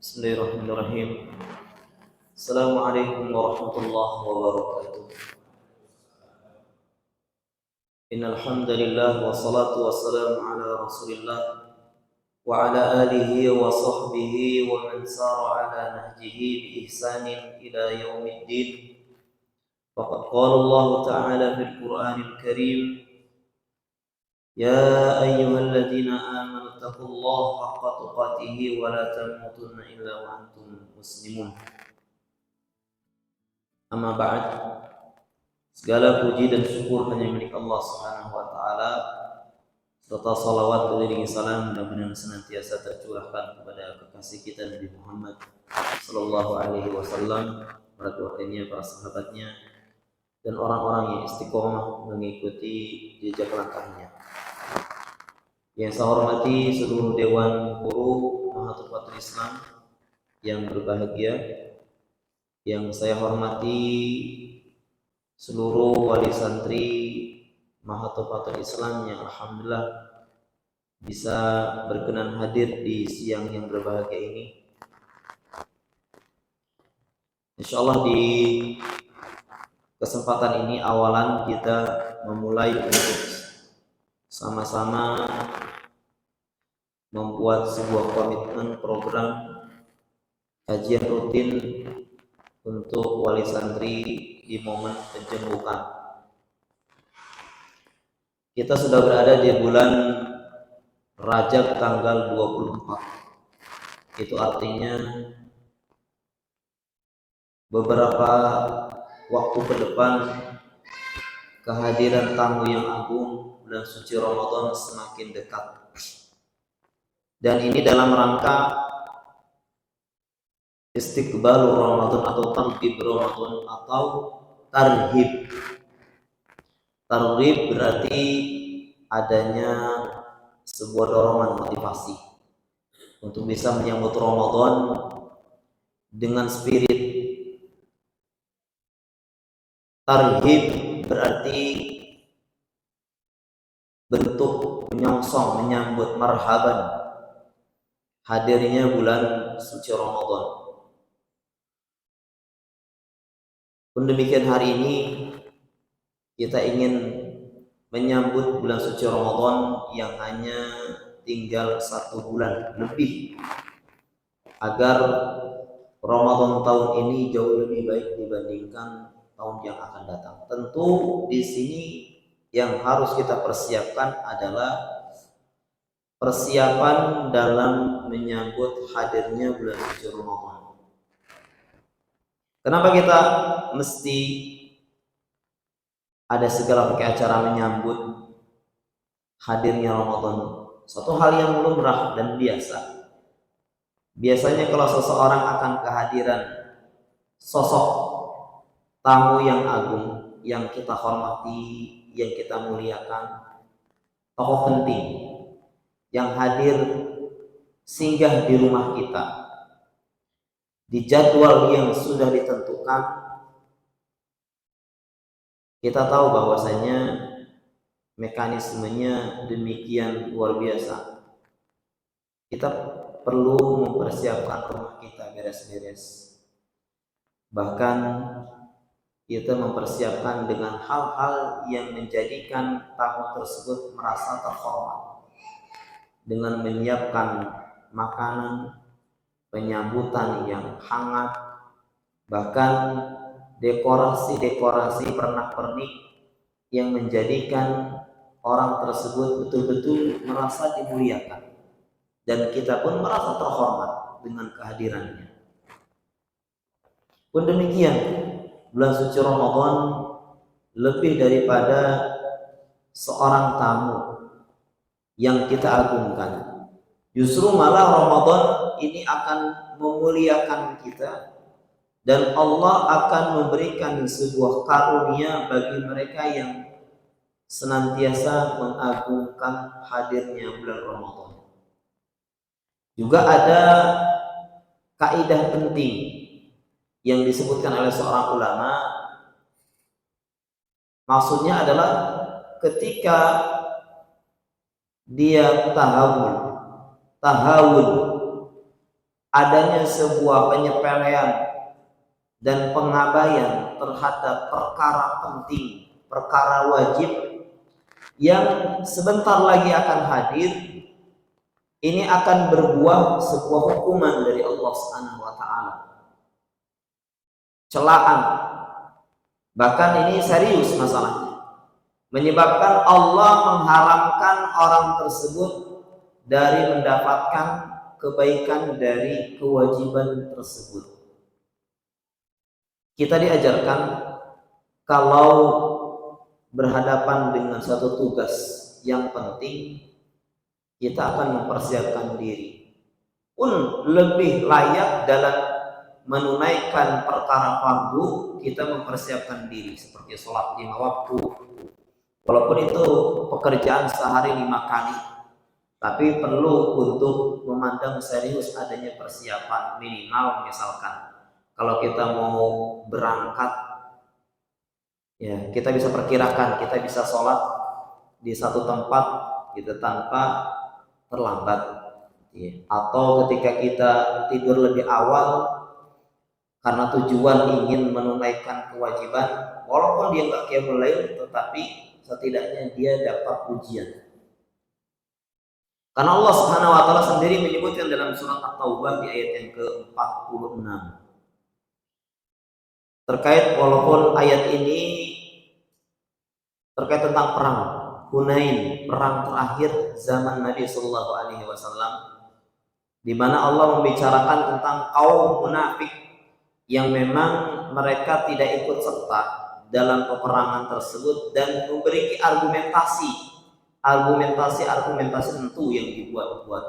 Bismillahirrahmanirrahim. Assalamualaikum warahmatullahi wabarakatuh. Innal hamdalillah wassalatu wassalamu ala Rasulillah wa ala alihi wa sahbihi wa man sara ala nahjihi bi ihsanin ila yaumiddin. Faqad qala Allah ta'ala fil Qur'anil Karim, ya ayyuhalladzina amanu taqullaha haqqa tuqatih wa la tamutunna illa wa antum muslimun. Amma ba'd, segala puji dan syukur hanya milik Allah Subhanahu wa taala, serta salawat beriringi salam mudah-mudahan senantiasa tercurahkan kepada kekasih kita Nabi Muhammad sallallahu alaihi wasallam, para keluarganya, para sahabatnya, dan orang-orang yang istiqomah mengikuti jejak langkahnya. Yang saya hormati seluruh Dewan Guru Nahdlatul Islam yang berbahagia, yang saya hormati seluruh wali santri Nahdlatul Islam yang alhamdulillah bisa berkenan hadir di siang yang berbahagia ini. Insyaallah di kesempatan ini awalan kita memulai untuk sama-sama membuat sebuah komitmen program kajian rutin untuk wali santri di momen penjemputan. Kita sudah berada di bulan Rajab tanggal 24. Itu artinya beberapa waktu ke depan kehadiran tamu yang agung bulan suci Ramadan semakin dekat. Dan ini dalam rangka istiqbal Ramadan atau targhib Ramadan atau tarhib. Targhib berarti adanya sebuah dorongan motivasi untuk bisa menyambut Ramadan dengan spirit. Tarhib berarti bentuk menyongsong, menyambut marhaban hadirnya bulan suci Ramadan. Pun demikian hari ini kita ingin menyambut bulan suci Ramadan yang hanya tinggal 1 bulan lebih, agar Ramadan tahun ini jauh lebih baik dibandingkan tahun yang akan datang. Tentu di sini yang harus kita persiapkan adalah persiapan dalam menyambut hadirnya bulan suci Ramadan. Kenapa kita mesti ada segala pakai acara menyambut hadirnya Ramadan? Suatu hal yang lumrah dan biasa. Biasanya kalau seseorang akan kehadiran sosok tamu yang agung, yang kita hormati, yang kita muliakan, tokoh penting yang hadir singgah di rumah kita di jadwal yang sudah ditentukan, kita tahu bahwasanya mekanismenya demikian luar biasa. Kita perlu mempersiapkan rumah kita beres-beres. Bahkan kita mempersiapkan dengan hal-hal yang menjadikan tamu tersebut merasa terhormat, dengan menyiapkan makanan, penyambutan yang hangat, bahkan dekorasi-dekorasi pernak-pernik yang menjadikan orang tersebut betul-betul merasa dimuliakan, dan kita pun merasa terhormat dengan kehadirannya. Pun demikian, bulan suci Ramadan lebih daripada seorang tamu yang kita agungkan. Justru malah Ramadan ini akan memuliakan kita, dan Allah akan memberikan sebuah karunia bagi mereka yang senantiasa mengagungkan hadirnya bulan Ramadan. Juga ada kaidah penting yang disebutkan oleh seorang ulama. Maksudnya adalah ketika dia tahawul adanya sebuah penyepelean dan pengabaian terhadap perkara penting, perkara wajib yang sebentar lagi akan hadir, ini akan berbuah sebuah hukuman dari Allah Subhanahu wa taala. Celaan. Bahkan ini serius masalahnya. Menyebabkan Allah mengharamkan orang tersebut dari mendapatkan kebaikan dari kewajiban tersebut. Kita diajarkan kalau berhadapan dengan suatu tugas yang penting, kita akan mempersiapkan diri. Pun lebih layak dalam menunaikan perkara fardu, kita mempersiapkan diri seperti sholat 5 waktu. Walaupun itu pekerjaan sehari 5 kali, tapi perlu untuk memandang serius adanya persiapan minimal. Misalkan kalau kita mau berangkat, ya kita bisa perkirakan kita bisa sholat di satu tempat gitu tanpa terlambat, ya. Atau ketika kita tidur lebih awal karena tujuan ingin menunaikan kewajiban, walaupun dia nggak qiyamul lail, tetapi setidaknya dia dapat ujian. Karena Allah Subhanahu wa taala sendiri menyebutkan dalam surat At-Taubah di ayat yang ke-46 terkait, walaupun ayat ini terkait tentang perang Hunain, perang terakhir zaman Nabi Shallallahu Alaihi Wasallam, di mana Allah membicarakan tentang kaum munafik yang memang mereka tidak ikut serta dalam peperangan tersebut dan memiliki argumentasi tentu yang dibuat-buat.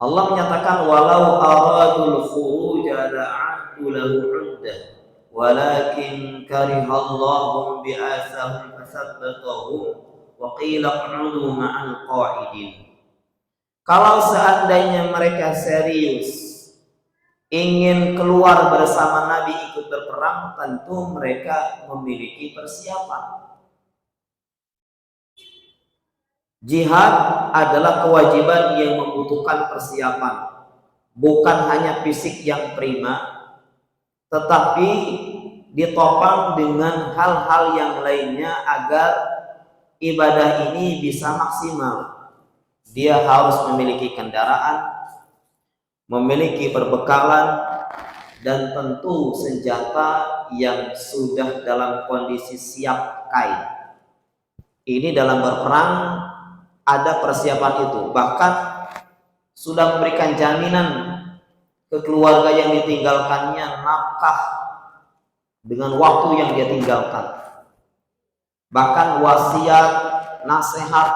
Allah menyatakan walau aradul khuruj la'adu lahu 'uddah walakin karihallahum bi'asahum fasabbatahum wa qila q'udu ma'al qa'idin. Kalau seandainya mereka serius ingin keluar bersama Nabi ikut berperang, tentu mereka memiliki persiapan. Jihad adalah kewajiban yang membutuhkan persiapan, bukan hanya fisik yang prima, tetapi ditopang dengan hal-hal yang lainnya agar ibadah ini bisa maksimal. Dia harus memiliki kendaraan, memiliki perbekalan, dan tentu senjata yang sudah dalam kondisi siap kain. Ini dalam berperang ada persiapan itu, bahkan sudah memberikan jaminan ke keluarga yang ditinggalkannya nafkah dengan waktu yang dia tinggalkan, bahkan wasiat, nasihat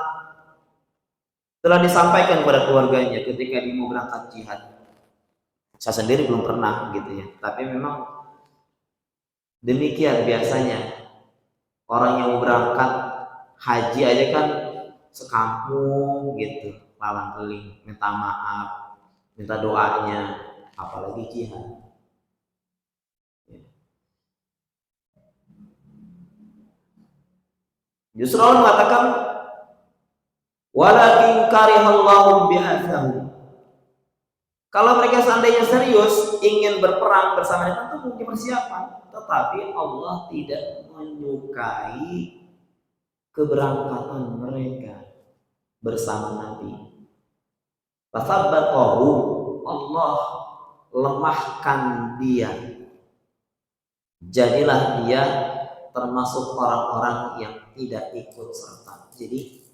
telah disampaikan kepada keluarganya ketika dia mau berangkat jihad. Saya sendiri belum pernah gitu ya, tapi memang demikian biasanya orang yang mau berangkat haji aja kan sekampung gitu, lalang keling, minta maaf, minta doanya, apalagi jihad. Justru Allah mengatakan walakin karihallahu bi'athahum. Kalau mereka seandainya serius ingin berperang bersama Nabi, tentu mungkin persiapan, tetapi Allah tidak menyukai keberangkatan mereka bersama Nabi. Fasabbatahu, Allah lemahkan dia. Jadilah dia termasuk orang-orang yang tidak ikut serta. Jadi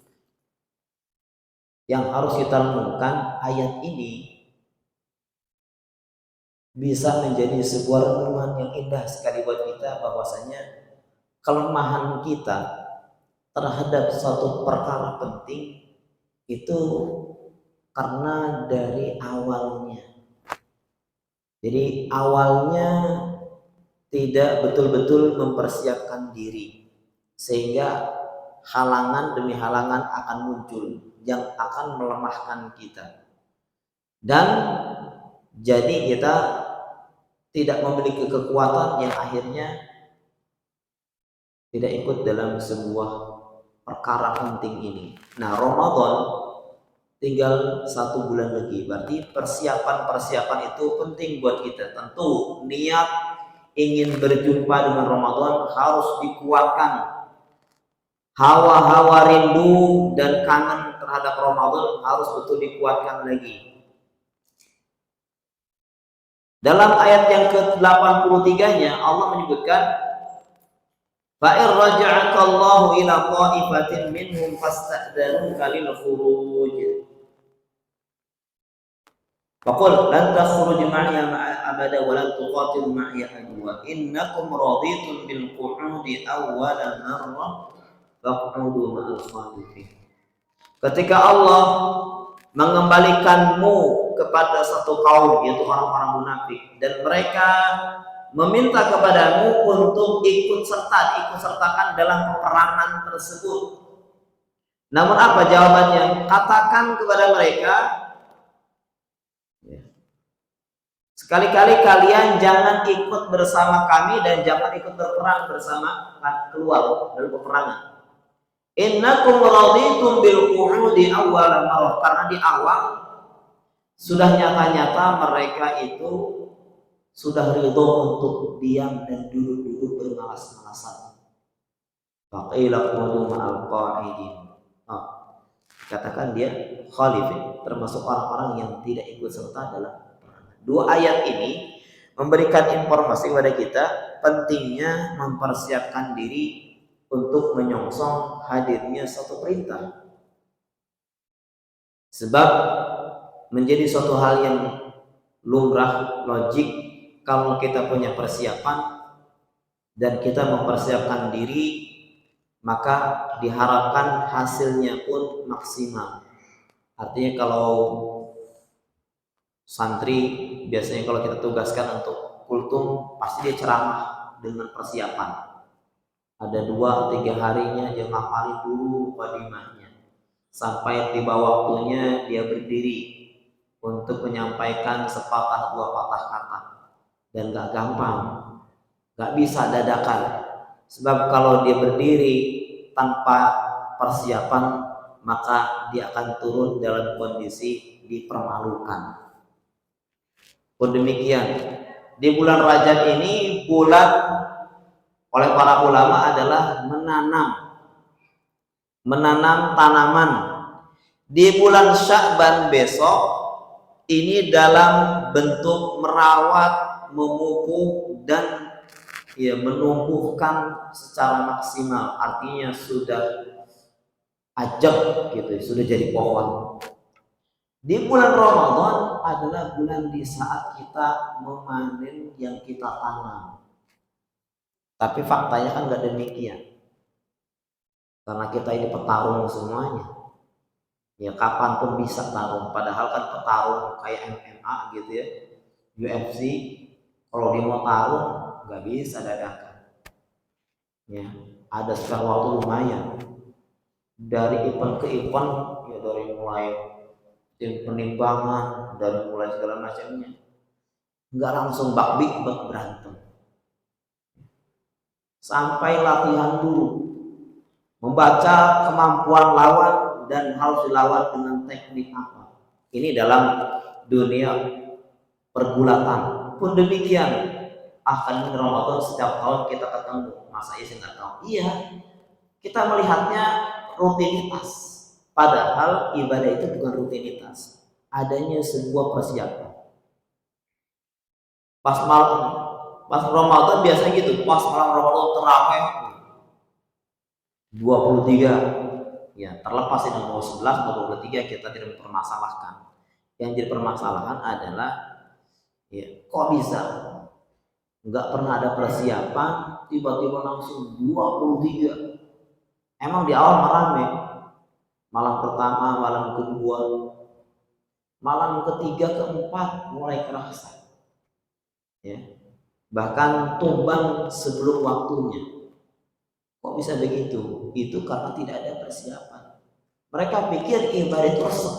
yang harus kita renungkan, ayat ini bisa menjadi sebuah renungan yang indah sekali buat kita, bahwasanya kelemahan kita terhadap suatu perkara penting itu karena dari awalnya. Jadi awalnya tidak betul-betul mempersiapkan diri, sehingga halangan demi halangan akan muncul yang akan melemahkan kita, dan jadi kita tidak memiliki kekuatan yang akhirnya tidak ikut dalam sebuah perkara penting ini. Nah, Ramadan tinggal 1 bulan lagi. Berarti persiapan itu penting buat kita. Tentu niat ingin berjumpa dengan Ramadan harus dikuatkan. Hawa-hawa rindu dan kangen terhadap Ramadan harus betul dikuatkan lagi. Dalam ayat yang ke-83-nya Allah menyebutkan fa'ir raja'aka Allahu ila qa'ifatin minhum fasta'danuka lil khuruj. Faqul lan takhruj ma'iya abada wa lan tuqatil ma'iya adwa innakum raditum bil qu'udi awwala marrah faq'udu ma'al khalifin. Ketika Allah mengembalikanmu kepada satu kaum, yaitu orang-orang munafik, dan mereka meminta kepadamu untuk diikut-sertakan dalam peperangan tersebut. Namun apa jawabannya? Katakan kepada mereka, sekali-kali kalian jangan ikut bersama kami dan jangan ikut berperang bersama keluar dari peperangan. Innakum raditum bil qu'udi awwal marrah, karena di awal sudah nyata-nyata mereka itu sudah ridho untuk diam dan duduk-duduk bermalas-malasan. Faqila qudu ma'al qa'idin. Katakan dia khalifin, termasuk orang-orang yang tidak ikut serta dalam peperangan. 2 ayat ini memberikan informasi kepada kita pentingnya mempersiapkan diri untuk menyongsong hadirnya suatu perintah. Sebab menjadi suatu hal yang lumrah, logik kalau kita punya persiapan dan kita mempersiapkan diri, maka diharapkan hasilnya pun maksimal. Artinya kalau santri biasanya kalau kita tugaskan untuk kultum, pasti dia ceramah dengan persiapan. Ada 2-3 harinya dia ngapalin dulu mukadimahnya. Sampai tiba waktunya dia berdiri untuk menyampaikan sepatah 2 patah kata. Dan gak gampang, gak bisa dadakan. Sebab kalau dia berdiri tanpa persiapan, maka dia akan turun dalam kondisi dipermalukan. Pun demikian, di bulan Rajab ini bulan oleh para ulama adalah menanam tanaman. Di bulan Sya'ban besok ini dalam bentuk merawat, memupuk dan menumbuhkan secara maksimal. Artinya sudah ajak gitu, sudah jadi pohon. Di bulan Ramadan adalah bulan di saat kita memanen yang kita tanam. Tapi faktanya kan nggak demikian. Karena kita ini petarung semuanya. Ya kapanpun bisa tarung. Padahal kan petarung kayak MMA gitu ya, UFC, kalau dia mau tarung nggak bisa dadakan. Ya, ada sekitar waktu lumayan. Dari event ke event, ya dari mulai tim penimbangan, dari mulai segala macamnya, nggak langsung bak berantem. Sampai latihan dulu, membaca kemampuan lawan dan harus dilawan dengan teknik apa. Ini dalam dunia pergulatan. Pun demikian, akan Ramadan setiap tahun kita ketemu. Masa iya nggak tahu? Iya, kita melihatnya rutinitas. Padahal ibadah itu bukan rutinitas, adanya sebuah persiapan. Pas Ramadan biasanya gitu, pas malam Ramadan terawih 23. Ya, terlepas ini mau 11 atau 23 kita tidak mempermasalahkan. Yang jadi permasalahan adalah kok bisa nggak pernah ada persiapan, tiba-tiba langsung 23. Emang di awal rame, malam pertama, malam kedua, malam ketiga, keempat mulai kerasa. Ya. Bahkan tumbang sebelum waktunya. Kok bisa begitu? Itu karena tidak ada persiapan. Mereka pikir ibadah itu resep,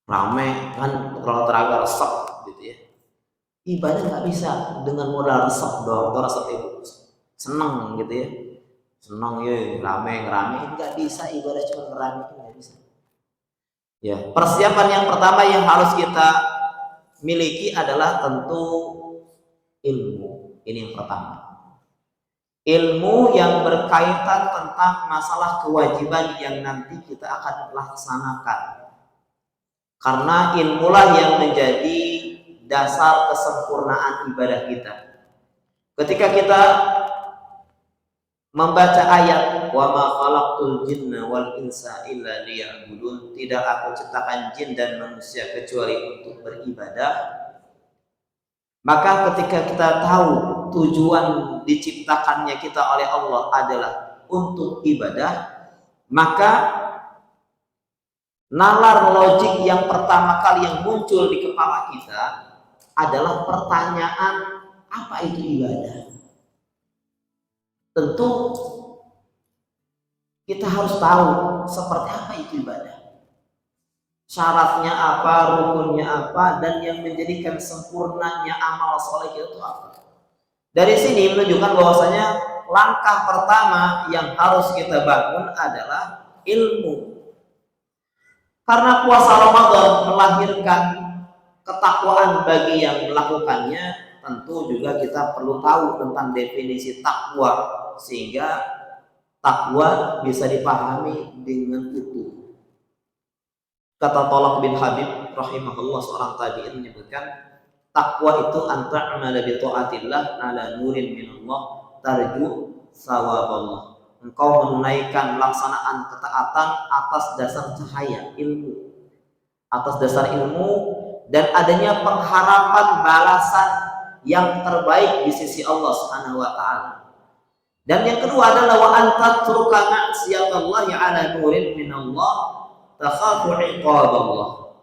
rame kan, kalau terawih resep gitu ya. Ibadah nggak bisa dengan modal resep doang. Atau resep itu seneng gitu ya, seneng ya rame nggak bisa ibadah cuma ngerame itu nggak bisa. Ya, persiapan yang pertama yang harus kita miliki adalah tentu ilmu. Ini yang pertama. Ilmu yang berkaitan tentang masalah kewajiban yang nanti kita akan laksanakan. Karena ilmulah yang menjadi dasar kesempurnaan ibadah kita. Ketika kita membaca ayat wa ma khalaqtul jinna wal insa illa liya'budun, tidak aku ciptakan jin dan manusia kecuali untuk beribadah, maka ketika kita tahu tujuan diciptakannya kita oleh Allah adalah untuk ibadah, maka nalar logik yang pertama kali yang muncul di kepala kita adalah pertanyaan, apa itu ibadah? Tentu kita harus tahu seperti apa itu ibadah, syaratnya apa, rukunnya apa, dan yang menjadikan sempurnanya amal soleh itu apa. Dari sini menunjukkan bahwasanya langkah pertama yang harus kita bangun adalah ilmu. Karena puasa Ramadan melahirkan ketakwaan bagi yang melakukannya, tentu juga kita perlu tahu tentang definisi takwa sehingga takwa bisa dipahami dengan utuh. Kata Thalaq bin Habib rahimahullah, seorang tabi'in, menyebutkan takwa itu anta'amala bi ta'atillah ala nurin minallah tarju sawaballah. Engkau menunaikan pelaksanaan ketaatan atas dasar cahaya ilmu, atas dasar ilmu dan adanya pengharapan balasan yang terbaik di sisi Allah Subhanahu wa taala. Dan yang kedua adalah wa anta turka ma'siyatallahi ala nurin minallah takhafu iqaballah.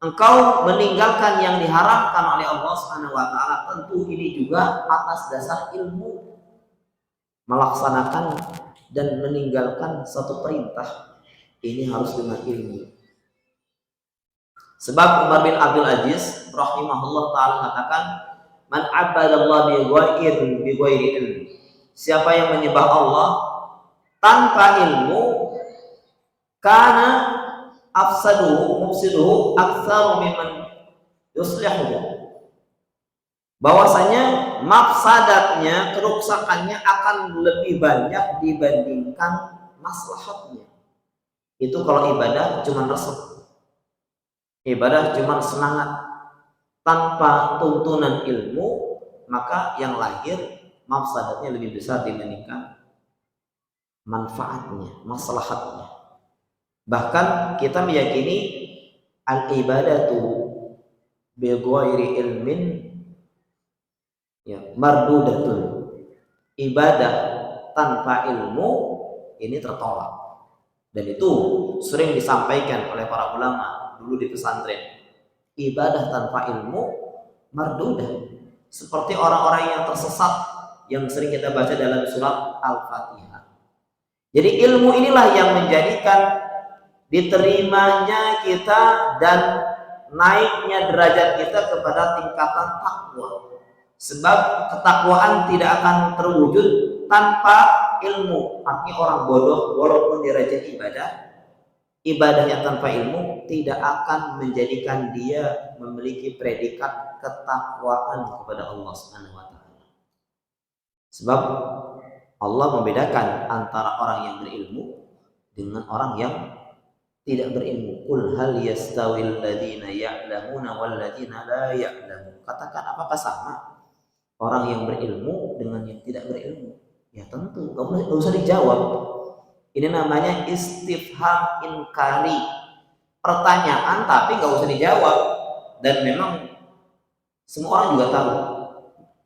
Engkau meninggalkan yang diharamkan oleh Allah Subhanahu wa taala, tentu ini juga atas dasar ilmu. Melaksanakan dan meninggalkan satu perintah ini harus dengan ilmu. Sebab Umar bin Abdul Aziz rahimahullah taala mengatakan, man abadallah bi ghairi ilm. Siapa yang menyembah Allah tanpa ilmu, karena afsaduhu mufsiduhu aktsaru mimman yuslihuhu. Bahwasanya mafsadatnya, kerusakannya akan lebih banyak dibandingkan maslahatnya. Itu kalau ibadah cuma resep, ibadah cuma semangat tanpa tuntunan ilmu, maka yang lahir mafsadatnya lebih besar dibandingkan manfaatnya, maslahatnya. Bahkan kita meyakini al-ibadatu bi ghairi ilmin ya mardudatun. Ibadah tanpa ilmu ini tertolak. Dan itu sering disampaikan oleh para ulama dulu di pesantren. Ibadah tanpa ilmu mardudah. Seperti orang-orang yang tersesat yang sering kita baca dalam surat Al-Fatihah. Jadi ilmu inilah yang menjadikan diterimanya kita dan naiknya derajat kita kepada tingkatan takwa. Sebab ketakwaan tidak akan terwujud tanpa ilmu. Artinya orang bodoh walaupun dia rajin ibadah, ibadahnya tanpa ilmu tidak akan menjadikan dia memiliki predikat ketakwaan kepada Allah Subhanahu wa taala. Sebab Allah membedakan antara orang yang berilmu dengan orang yang tidak berilmu. Qul hal yastawil ladzina ya'lamuna wal ladzina la ya'lamun. Katakan, apakah sama orang yang berilmu dengan yang tidak berilmu? Ya tentu, enggak usah dijawab. Ini namanya istifham inkari. Pertanyaan tapi enggak usah dijawab. Dan memang semua orang juga tahu,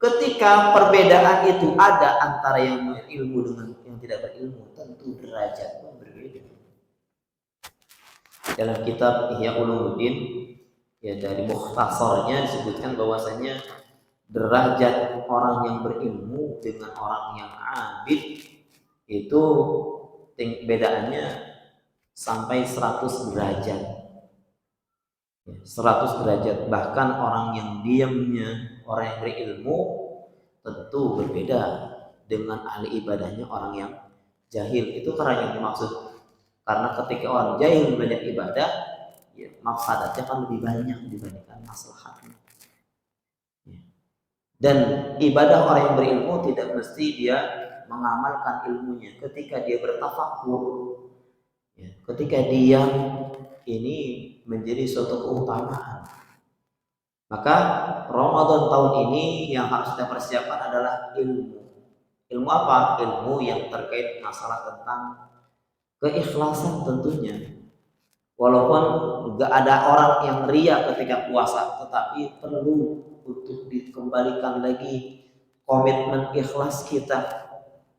ketika perbedaan itu ada antara yang berilmu dengan yang tidak berilmu, tentu derajatnya berbeda. Dalam kitab Ihya Ulumuddin, ya dari mukhtasarnya disebutkan bahwasanya derajat orang yang berilmu dengan orang yang abid itu bedaannya sampai 100 derajat. 100 derajat. Bahkan orang yang diamnya, orang yang berilmu tentu berbeda dengan ahli ibadahnya orang yang jahil. Itu karena yang dimaksud. Karena ketika orang jahil belajar ibadah, ya, mafsadatnya kan lebih banyak dibandingkan maslahatnya. Ya. Dan ibadah orang yang berilmu tidak mesti dia mengamalkan ilmunya. Ketika dia bertafakur, ya, ketika dia ini menjadi suatu keutamaan. Maka Ramadan tahun ini yang harus kita persiapkan adalah ilmu. Ilmu apa? Ilmu yang terkait masalah tentang keikhlasan tentunya. Walaupun nggak ada orang yang ria ketika puasa, tetapi perlu untuk dikembalikan lagi komitmen ikhlas kita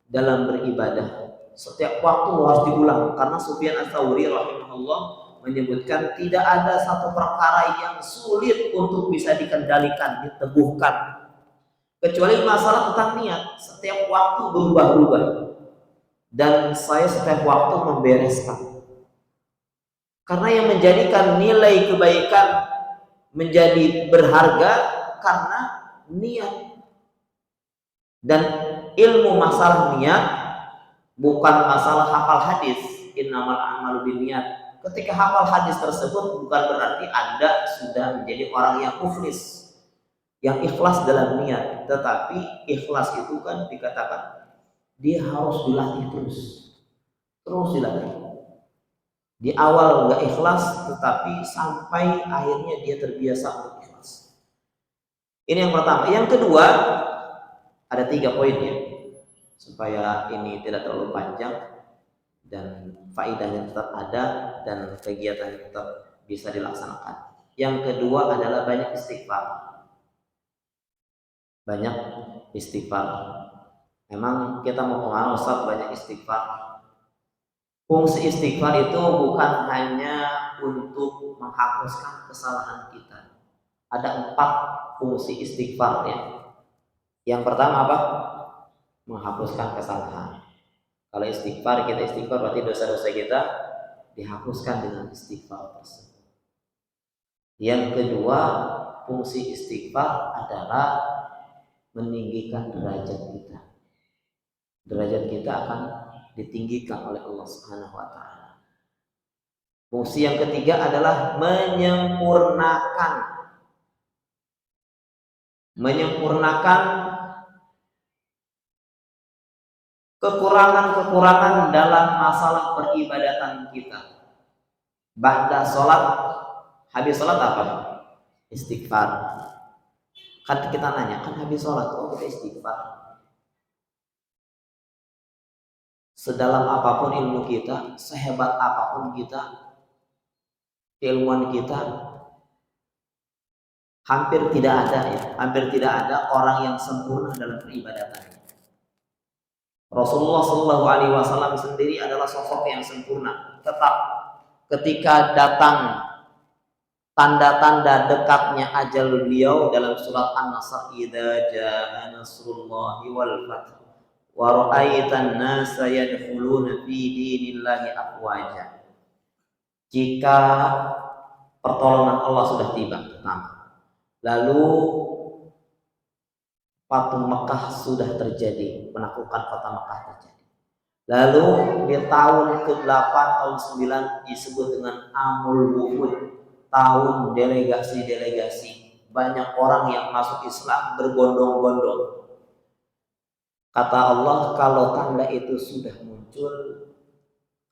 dalam beribadah. Setiap waktu harus diulang, karena Sufyan Ats-Tsauri rahimahullah menyebutkan tidak ada satu perkara yang sulit untuk bisa dikendalikan, diteguhkan, kecuali masalah tentang niat. Setiap waktu berubah-ubah, dan saya setiap waktu membereskan. Karena yang menjadikan nilai kebaikan menjadi berharga karena niat. Dan ilmu masalah niat bukan masalah hafal hadis, innamal a'malu binniyat. Ketika hafal hadis tersebut bukan berarti Anda sudah menjadi orang yang muflis, yang ikhlas dalam niat. Tetapi ikhlas itu kan dikatakan dia harus dilatih terus dilatih. Di awal nggak ikhlas, tetapi sampai akhirnya dia terbiasa untuk ikhlas. Ini yang pertama. Yang kedua, ada 3 poin ya, supaya ini tidak terlalu panjang dan faedahnya tetap ada dan kegiatan tetap bisa dilaksanakan. Yang kedua adalah banyak istighfar. Banyak istighfar. Memang kita mau kemana Ustaz banyak istighfar? Fungsi istighfar itu bukan hanya untuk menghapuskan kesalahan kita. Ada 4 fungsi istighfar ya. Yang pertama apa? Menghapuskan kesalahan. Kalau istighfar, kita istighfar berarti dosa-dosa kita dihapuskan dengan istighfar tersebut. Yang kedua, fungsi istighfar adalah meninggikan derajat kita. Derajat kita akan ditinggikan oleh Allah Subhanahu wa taala. Fungsi yang ketiga adalah menyempurnakan kekurangan-kekurangan dalam masalah peribadatan kita. Ba'da sholat, habis sholat apa? Istighfar. Kan kita nanya, kan habis sholat, oh kita istighfar. Sedalam apapun ilmu kita, sehebat apapun kita, keilmuan kita, hampir tidak ada orang yang sempurna dalam peribadatannya. Rasulullah Shallallahu Alaihi Wasallam sendiri adalah sosok yang sempurna. Tetap ketika datang tanda-tanda dekatnya ajal beliau dalam surat An-Nasr, idza jaa nasrullahi wal fath wa ra'aitan nasa yadkhuluna fi dinillahi afwaja. Jika pertolongan Allah sudah tiba, lalu patung Mekah sudah terjadi, penaklukan kota Mekah terjadi. Lalu di tahun ke-8, tahun 9 disebut dengan Amul Wufud, tahun delegasi-delegasi. Banyak orang yang masuk Islam berbondong-bondong. Kata Allah, kalau tanda itu sudah muncul,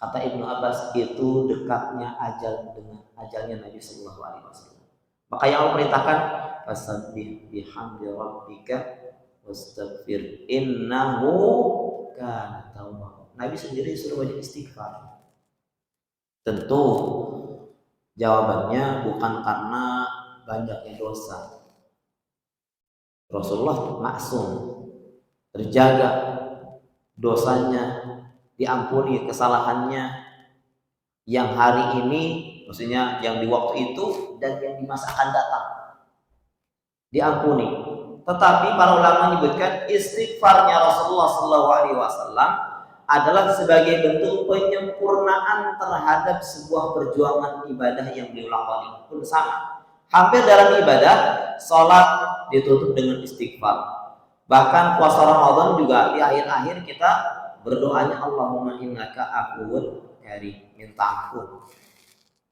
kata Ibnu Abbas, itu dekatnya ajal dengan ajalnya Nabi Sallallahu Alaihi Wasallam. Maka yang Allah perintahkan, fasabbih bihamdi rabbika wastaghfir innahu kana tawwab. Nabi sendiri suruh banyak istighfar. Tentu jawabannya bukan karena banyaknya dosa. Rasulullah maksum, terjaga dosanya, diampuni kesalahannya yang hari ini, maksudnya yang di waktu itu dan yang di masa akan datang, diampuni. Tetapi para ulama menyebutkan istighfarnya Rasulullah SAW adalah sebagai bentuk penyempurnaan terhadap sebuah perjuangan ibadah yang beliau lakoni. Pun sama, hampir dalam ibadah sholat ditutup dengan istighfar. Bahkan puasa Ramadan juga di akhir-akhir kita berdoanya Allahumma innaka afuwun karim, minta ampun.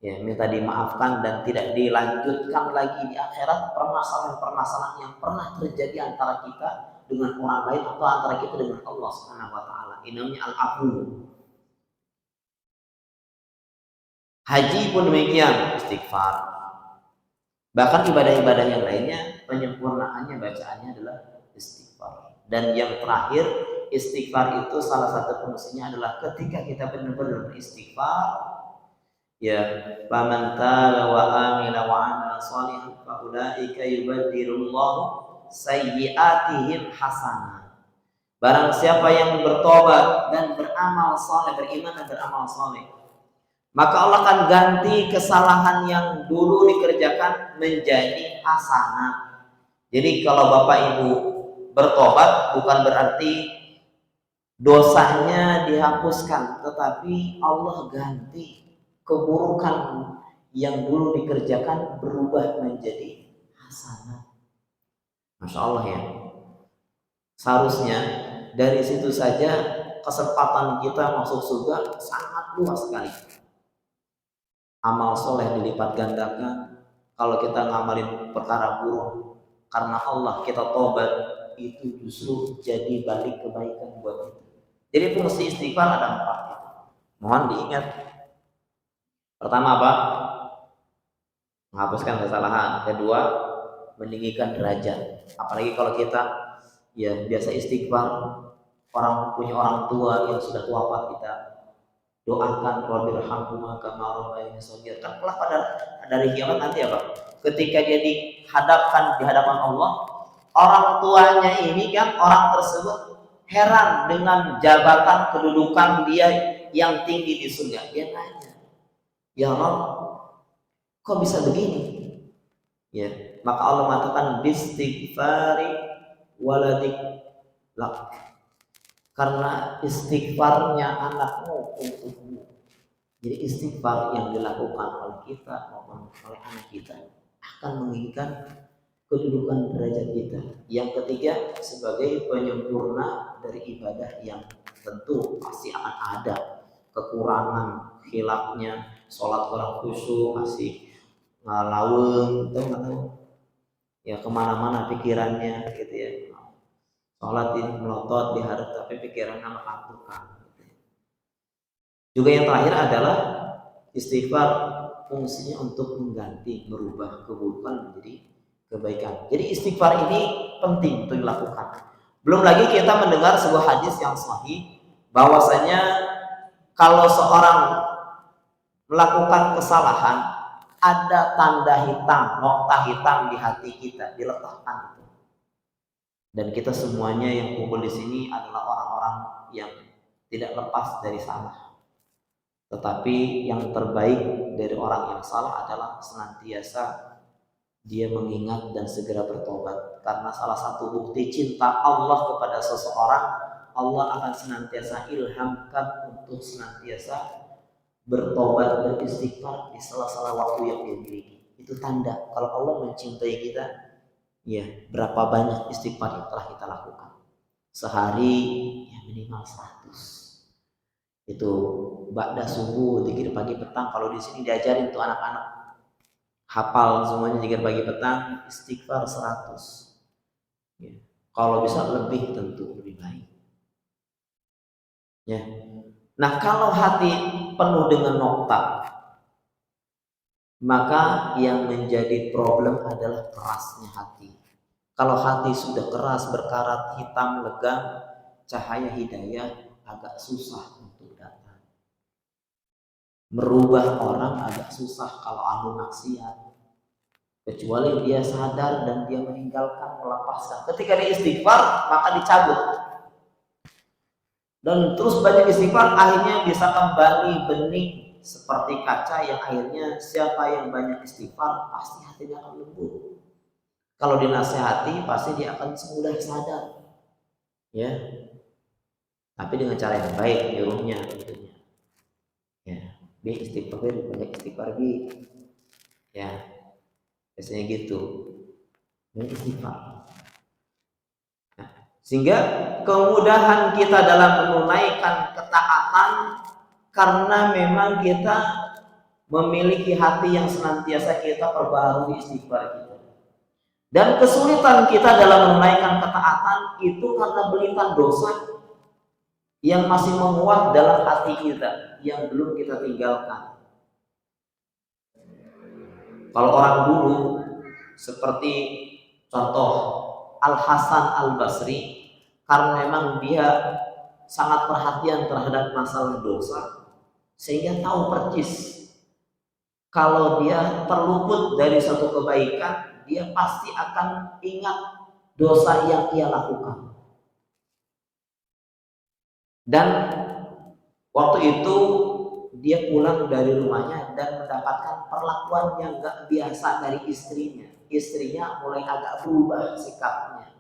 Ya, minta dimaafkan dan tidak dilanjutkan lagi di akhirat permasalahan-permasalahan yang pernah terjadi antara kita dengan orang lain atau antara kita dengan Allah Subhanahu wa taala. Ini namanya al-afu. Haji pun demikian, istighfar. Bahkan ibadah-ibadah yang lainnya penyempurnaannya bacaannya adalah istighfar. Dan yang terakhir, istighfar itu salah satu fungsinya adalah ketika kita benar-benar beristighfar, ya, faman taba wa amila wa amila shalihan fa ulaika yubaddilullahu sayyi'atihim hasanah. Barang siapa yang bertobat dan beramal saleh, beriman dan beramal saleh, maka Allah akan ganti kesalahan yang dulu dikerjakan menjadi hasanah. Jadi kalau Bapak Ibu bertobat bukan berarti dosanya dihapuskan, tetapi Allah ganti keburukan yang dulu dikerjakan berubah menjadi hasanah. Masya Allah ya. Seharusnya dari situ saja kesempatan kita masuk surga sangat luas sekali. Amal soleh dilipat gandakan. Kalau kita ngamalin perkara buruk karena Allah kita tobat, itu justru jadi balik kebaikan buat kita. Jadi fungsi istighfar ada 4. Mohon diingat. Pertama apa? Menghapuskan kesalahan. Kedua, meninggikan derajat. Apalagi kalau kita ya biasa istighfar, punya orang tua yang sudah wafat, kita doakan Rabbirhamhuma kama rabbayani shaghira. Kan kelak pada dari kiamat nanti apa? Ketika dia di hadapan Allah, orang tuanya ini kan orang tersebut heran dengan jabatan kedudukan dia yang tinggi di surga. Dia nanya, "Ya Rabb, kok bisa begini?" Ya, maka Allah mengatakan bistighfari waladik lak. Karena istighfarnya anakmu untukmu. Jadi istighfar yang dilakukan oleh kita maupun oleh anak kita akan menginginkan kedudukan derajat kita. Yang ketiga, sebagai penyempurna dari ibadah yang tentu pasti akan ada kekurangan, khilafnya, sholat kurang khusyuk, masih ngalaweng, tahu ya, kemana-mana pikirannya gitu ya. Sholat ini melotot diharap tapi pikirannya mengkampukan. Juga yang terakhir adalah istighfar fungsinya untuk mengganti, merubah keburukan menjadi kebaikan. Jadi istighfar ini penting untuk dilakukan. Belum lagi kita mendengar sebuah hadis yang sahih bahwasanya kalau seorang melakukan kesalahan, ada tanda hitam, nokta hitam di hati kita diletakkan. Dan kita semuanya yang kumpul di sini adalah orang-orang yang tidak lepas dari salah. Tetapi yang terbaik dari orang yang salah adalah senantiasa dia mengingat dan segera bertobat. Karena salah satu bukti cinta Allah kepada seseorang, Allah akan senantiasa ilhamkan untuk senantiasa bertobat, beristighfar di sela-sela waktu yang dia miliki. Itu tanda kalau Allah mencintai kita. Ya, berapa banyak istighfar yang telah kita lakukan? Sehari ya minimal 100. Itu ba'da subuh, zikir pagi petang. Kalau di sini diajarin tuh anak-anak hafal semuanya zikir pagi petang, istighfar 100. Ya. Kalau bisa lebih tentu lebih baik. Ya. Nah, kalau hati penuh dengan nokta, maka yang menjadi problem adalah kerasnya hati. Kalau hati sudah keras, berkarat, hitam, legam, cahaya hidayah agak susah untuk datang. Merubah orang agak susah kalau ahli maksiat. Kecuali dia sadar dan dia meninggalkan, melepaskan. Ketika dia istighfar, maka dicabut. Dan terus banyak istighfar, akhirnya bisa kembali bening seperti kaca yang akhirnya siapa yang banyak istighfar pasti hatinya akan lembut. Kalau dinasehati pasti dia akan semudah sadar, ya. Tapi dengan cara yang baik, nyuruhnya tentunya. Ya, istighfar, banyak istighfar, ya. Biasanya gitu, banyak istighfar. Nah, sehingga kemudahan kita dalam menunaikan ketaatan karena memang kita memiliki hati yang senantiasa kita perbaharui istighfar kita. Dan kesulitan kita dalam menunaikan ketaatan itu karena belitan dosa yang masih menguat dalam hati kita, yang belum kita tinggalkan. Kalau orang dulu, seperti contoh Al-Hasan Al-Basri, karena memang dia sangat perhatian terhadap masalah dosa, sehingga tahu percis kalau dia terluput dari suatu kebaikan, dia pasti akan ingat dosa yang ia lakukan. Dan waktu itu dia pulang dari rumahnya dan mendapatkan perlakuan yang gak biasa dari istrinya. Istrinya mulai agak berubah sikapnya.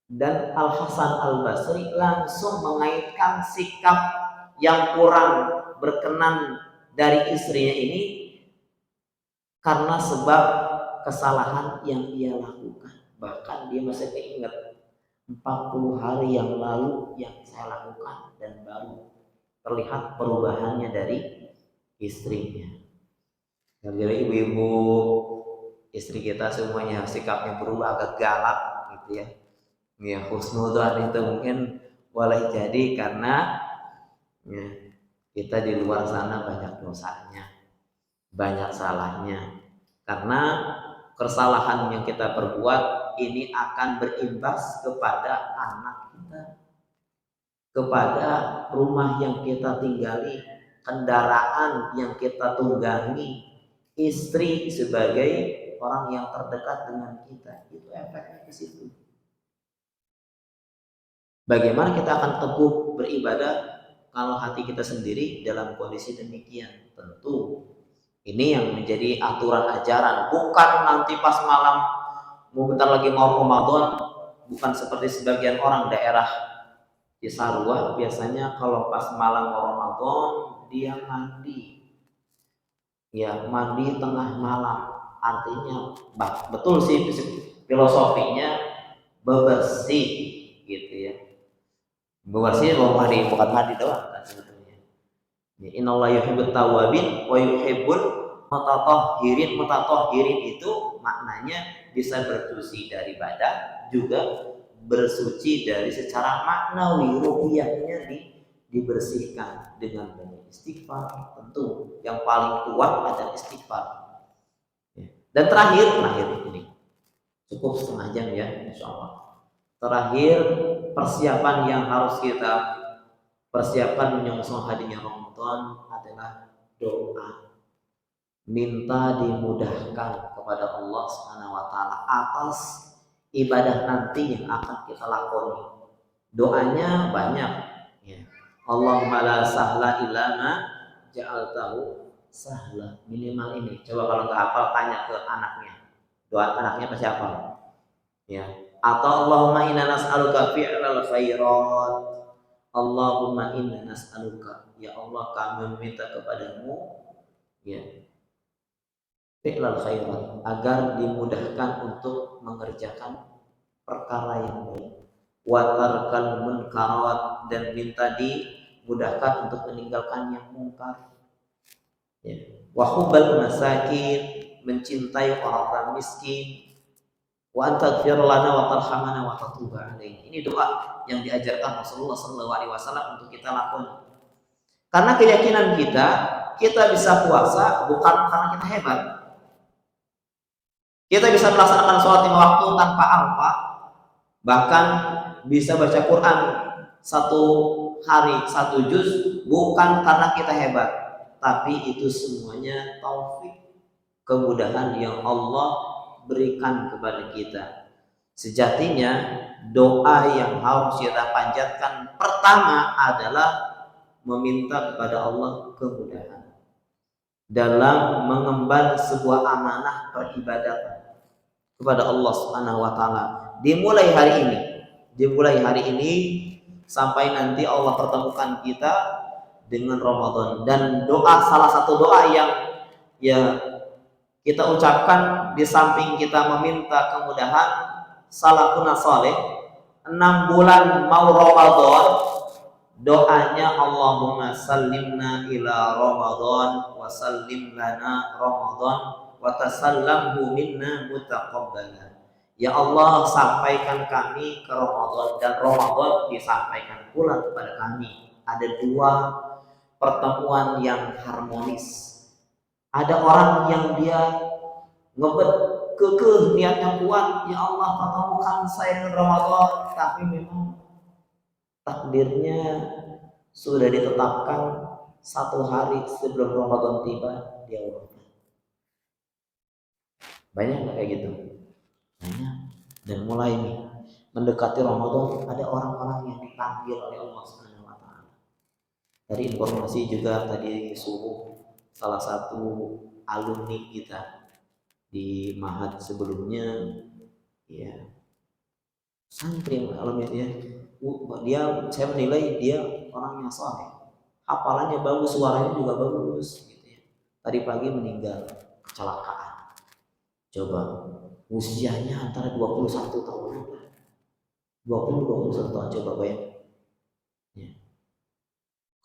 Dan Al-Hasan Al-Basri langsung mengaitkan sikap yang kurang berkenan dari istrinya ini karena sebab kesalahan yang ia lakukan. Bahkan dia masih keinget 40 hari yang lalu yang saya lakukan dan baru terlihat perubahannya dari istrinya. Jadi ibu-ibu, istri kita semuanya sikapnya berubah agak galak gitu ya. Ya, husnudzon itu mungkin boleh jadi karena ya, kita di luar sana banyak dosanya, banyak salahnya. Karena kesalahan yang kita perbuat ini akan berimbas kepada anak kita, kepada rumah yang kita tinggali, kendaraan yang kita tunggangi, istri sebagai orang yang terdekat dengan kita. Itu efeknya ke situ. Bagaimana kita akan teguh beribadah kalau hati kita sendiri dalam kondisi demikian? Tentu ini yang menjadi aturan ajaran, bukan nanti pas malam bentar lagi mau Ramadan, bukan seperti sebagian orang daerah Cisarua biasanya kalau pas malam Ramadan dia mandi, ya mandi tengah malam, artinya betul sih filosofinya bebersih gitu ya. Bebersih bukan mandi doang kan sebetulnya. Ya, innallaha yuhibbut tawwabin wa yuhibbul mutatahhirin. Mutatahhirin itu maknanya bisa bersuci dari badan, juga bersuci dari secara maknawi, ruhiyahnya dibersihkan dengan banyak istighfar. Tentu yang paling kuat adalah istighfar. Ya. Dan terakhir ini cukup setengah jam ya, insyaallah. Terakhir, persiapan yang harus kita persiapan menyongsong hadirnya Ramadan adalah doa. Minta dimudahkan kepada Allah Subhanahu wa taala atas ibadah nanti yang akan kita lakoni. Doanya banyak ya. Allahumma la sahla illa ma ja'altahu sahla. Minimal ini. Coba kalau nggak hafal tanya ke anaknya. Doa anaknya pasti hafal. Ya. Atau Allahumma inna nas'aluka fi'lal khairat. Allahumma inna nas'aluka, ya Allah kami meminta kepadamu ya fi'lal khairat, agar dimudahkan untuk mengerjakan perkara yang baik, wa tarkal munkarat, dan minta dimudahkan untuk meninggalkan yang mungkar ya. Wa hubbal masakin, mencintai orang-orang miskin, wa antaghfir lana wa tarhamana wa tatuba alaina. Ini doa yang diajarkan Rasulullah SAW untuk kita lakukan. Karena keyakinan kita bisa puasa bukan karena kita hebat. Kita bisa melaksanakan sholat 5 waktu tanpa alfa, bahkan bisa baca Quran 1 hari 1 juz bukan karena kita hebat, tapi itu semuanya taufik, kemudahan yang Allah berikan kepada kita. Sejatinya doa yang harus kita panjatkan pertama adalah meminta kepada Allah kemudahan dalam mengemban sebuah amanah peribadatan kepada Allah Subhanahu wa taala. Dimulai hari ini sampai nanti Allah pertemukan kita dengan Ramadan. Dan salah satu doa yang ya kita ucapkan di samping kita meminta kemudahan salafun saleh, 6 bulan mau Ramadan doanya Allahumma sallimna ila Ramadan wa sallim lana Ramadan wa tasallamhu minna mutaqabbala. Ya Allah, sampaikan kami ke Ramadan dan Ramadan disampaikan pula kepada kami. Ada dua pertemuan yang harmonis. Ada orang yang dia ngebet kekeh, niatnya kuat, ya Allah pertemukan saya dengan Ramadan, tapi memang takdirnya sudah ditetapkan 1 hari sebelum Ramadan tiba dia wafat. Banyak nggak kayak gitu? Banyak. Dan mulai nih mendekati Ramadan ada orang-orang yang dipanggil oleh Allah Subhanahu wa taala. Dari informasi juga tadi subuh salah satu alumni kita di Mahat sebelumnya, ya santri alumni dia saya menilai dia orang yang soleh, hafalannya bagus, suaranya juga bagus gitu ya. Tadi pagi meninggal kecelakaan. Coba usianya antara 21 tahun, 20-21 tahun, coba bayang ya.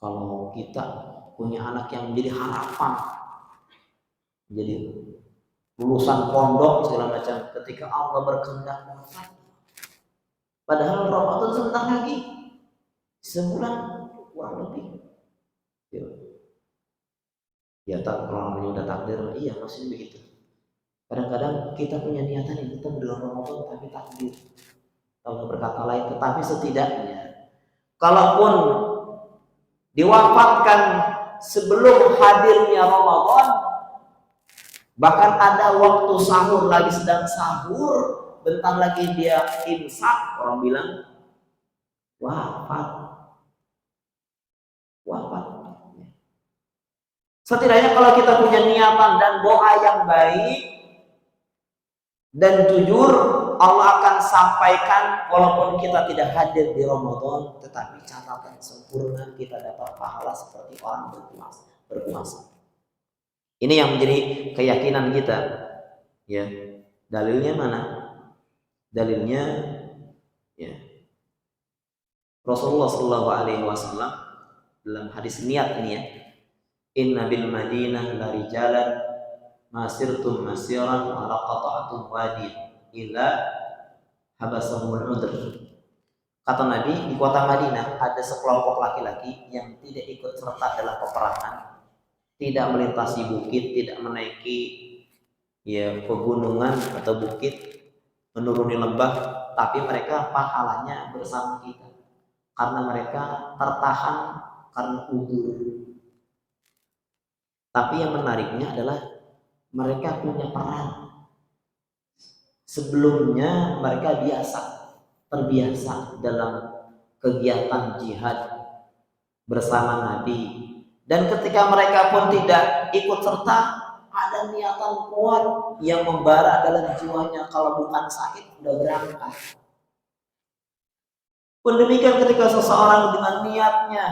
Kalau kita punya anak yang menjadi harapan, jadi lulusan pondok segala macam, ketika Allah berkehendak wafat, padahal Ramadan sebentar lagi, sebulan kurang lebih. Ya tak, kalau namanya udah takdir, iya maksudnya begitu. Kadang-kadang kita punya niatan yang kita berdoa Ramadan tapi takdir. Kalau berkata lain, tetapi setidaknya kalaupun diwafatkan sebelum hadirnya Ramadan, bahkan ada waktu sahur lagi sedang sahur, bentar lagi dia imsak, orang bilang wafat. Setidaknya kalau kita punya niatan dan doa yang baik dan jujur, Allah akan sampaikan walaupun kita tidak hadir di Ramadan, tetapi catatan sempurna kita dapat pahala seperti orang berpuasa. Ini yang menjadi keyakinan kita. Ya, dalilnya mana? Dalilnya ya Rasulullah Shallallahu Alaihi Wasallam dalam hadis niat ini ya. Inna bil Madinah la rijalan masirtum masiran wa laqata'tum wadi illa habasahumul udhr. Kata Nabi, di kota Madinah ada sekelompok laki-laki yang tidak ikut serta dalam peperangan, tidak melintasi bukit, tidak menaiki ya pegunungan atau bukit, menuruni lembah, tapi mereka pahalanya bersama kita karena mereka tertahan karena udzur. Tapi yang menariknya adalah mereka punya peran. Sebelumnya mereka terbiasa dalam kegiatan jihad bersama Nabi. Dan ketika mereka pun tidak ikut serta, ada niatan kuat yang membara dalam jiwanya, kalau bukan sakit udah berangkat. Pun demikian ketika seseorang dengan niatnya,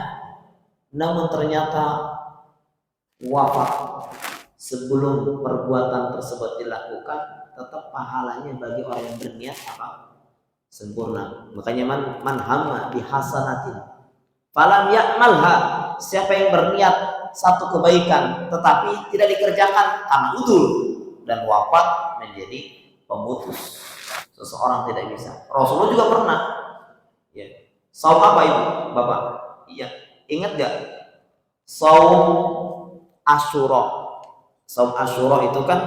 namun ternyata wafat sebelum perbuatan tersebut dilakukan, tetap pahalanya bagi orang yang berniat apa? Sempurna. Makanya man hamma bihasanatin falam ya'malha, siapa yang berniat satu kebaikan tetapi tidak dikerjakan karena udzur dan wafat menjadi pemutus, seseorang tidak bisa. Rasulullah juga pernah ya. Saum apa itu Bapak? Iya, ingat gak? Saum Asyura. Saum Asyura itu kan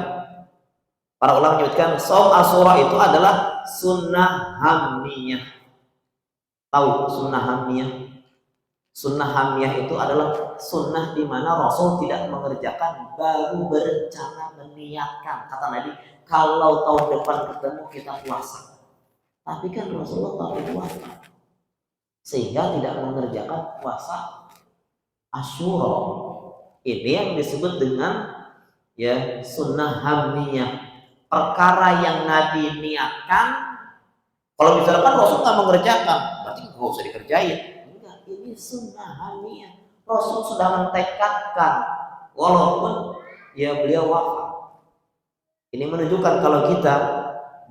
para ulama menyebutkan saum Asyura itu adalah sunnah hamiyah. Tahu sunnah hamiyah? Sunnah hamiyah itu adalah sunnah di mana Rasul tidak mengerjakan, baru berencana meniatkan. Kata Nabi, kalau tahun depan ketemu kita puasa. Tapi kan Rasulullah tahun puasa, sehingga tidak mengerjakan puasa Asyura. Ini yang disebut dengan ya sunnah hamiyah, perkara yang Nabi niatkan. Kalau misalkan Rasul nggak mengerjakan, berarti nggak usah dikerjain. Enggak, ini sunnah hamiyah. Rasul sudah mentekadkan, walaupun ya beliau wafat. Ini menunjukkan kalau kita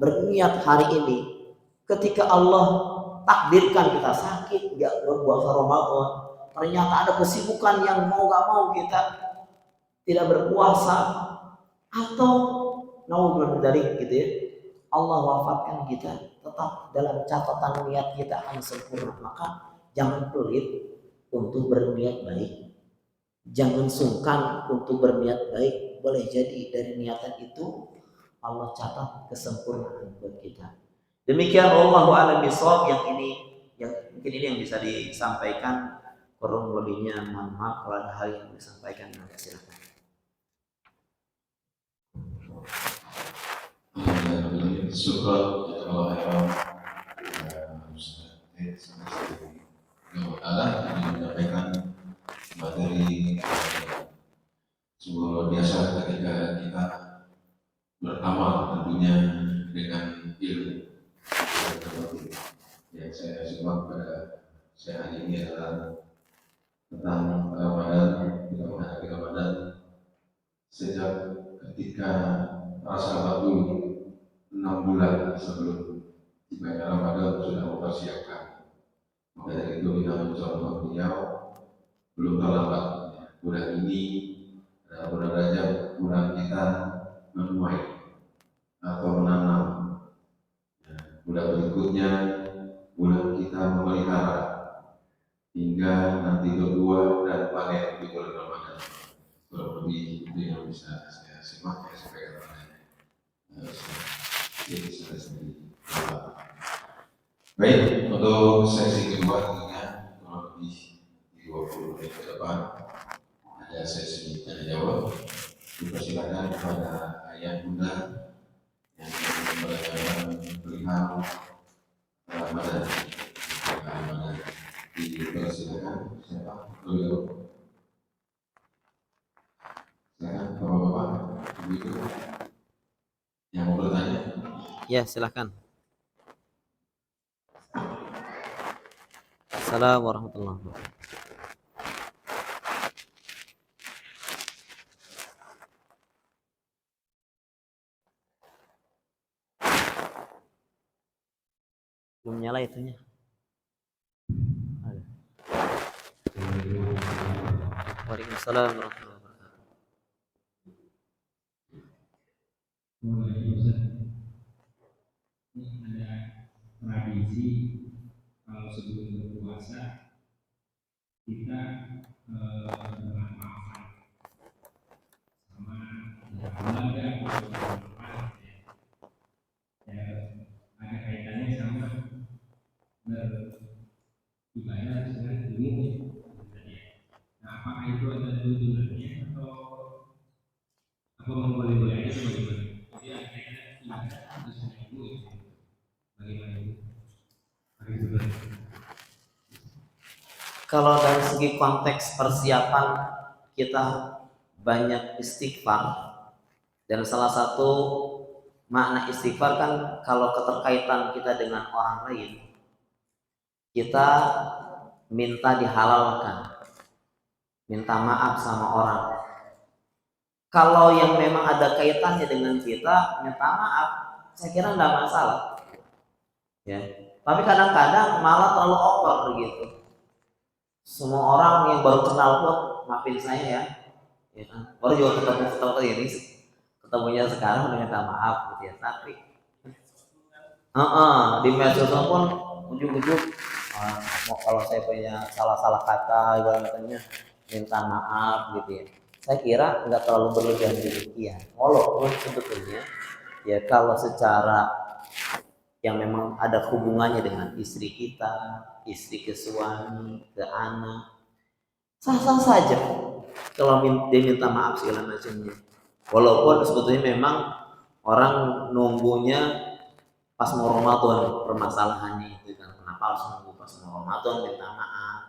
berniat hari ini, ketika Allah takdirkan kita sakit, nggak berpuasa Ramadan, ternyata ada kesibukan yang mau gak mau kita tidak berpuasa, atau naudzubillah dari gitu ya, Allah wafatkan kita, tetap dalam catatan niat kita akan sempurna. Maka jangan pelit untuk berniat baik, jangan sungkan untuk berniat baik. Boleh jadi dari niatan itu Allah catat kesempurnaan buat kita. Demikian wallahu a'lam bishawab. Yang mungkin ini yang bisa disampaikan, kurang lebihnya mohon maaf kalau ada hal yang disampaikan. Silakan. Syukur Allah yang menyampaikan materi sungguh luar biasa ketika kita beramal tentunya dengan ilmu. Yang saya simak pada siang hari ini adalah tentang Ramadan, kita menghadapi Ramadan sejak ketika para sahabat dulu 6 bulan sebelum tibanya Ramadan sudah mempersiapkan. Maka dari itu kita mencontoh beliau, belum terlambat. Bulan ini bulan Rajab, bulan kita menuai atau menanam. Bulan berikutnya bulan kita memelihara hingga nanti berbuah dan panen di bulan Ramadan. Kurang lebih itu yang bisa saya simak ya sebagai ini sudah sendiri. Baik, untuk sesi kedua tentunya kurang lebih 20 menit ke depan ada sesi tanya jawab. Dipersilakan kepada ayah bunda yang mempelajari perihal Ramadan. Dipersilakan siapa? Beliau. Silakan bapak-bapak, ibu-ibu yang mau bertanya. Ya, silakan. Assalamualaikum warahmatullahi wabarakatuh. Belum nyala itunya. Ada. Waalaikumsalam warahmatullahi wabarakatuh. Ini ada tradisi kalau sebelum berpuasa kita bermaafan sama keluarga atau teman, ya ada kaitannya sama beribadah dengan ilmu. Nah, apakah itu ada hubungannya atau apa boleh-boleh aja bagaimana? Jadi ada kaitannya ibadah atau sama ilmu itu bagaimana itu? Kalau dari segi konteks persiapan, kita banyak istighfar, dan salah satu makna istighfar kan kalau keterkaitan kita dengan orang lain, kita minta dihalalkan, minta maaf sama orang. Kalau yang memang ada kaitannya dengan kita, minta maaf, saya kira nggak masalah. Ya, tapi kadang-kadang malah terlalu over gitu. Semua orang yang baru kenal kok maafin saya ya kan? Baru juga ketemu ini, ketemunya sekarang udah minta maaf gitu ya. Tapi di medsos pun ujung-ujung kalau saya punya salah-salah kata ibaratnya minta maaf gitu ya. Saya kira nggak terlalu berlebihan demikian. Walaupun sebetulnya ya kalau secara yang memang ada hubungannya dengan istri kita, istri ke suami, ke anak, sah-sah saja kalau dia minta maaf segala macamnya. Walaupun sebetulnya memang orang nunggunya pas mau Ramadan permasalahannya itu kan, kenapa harus nunggu pas mau Ramadan minta maaf,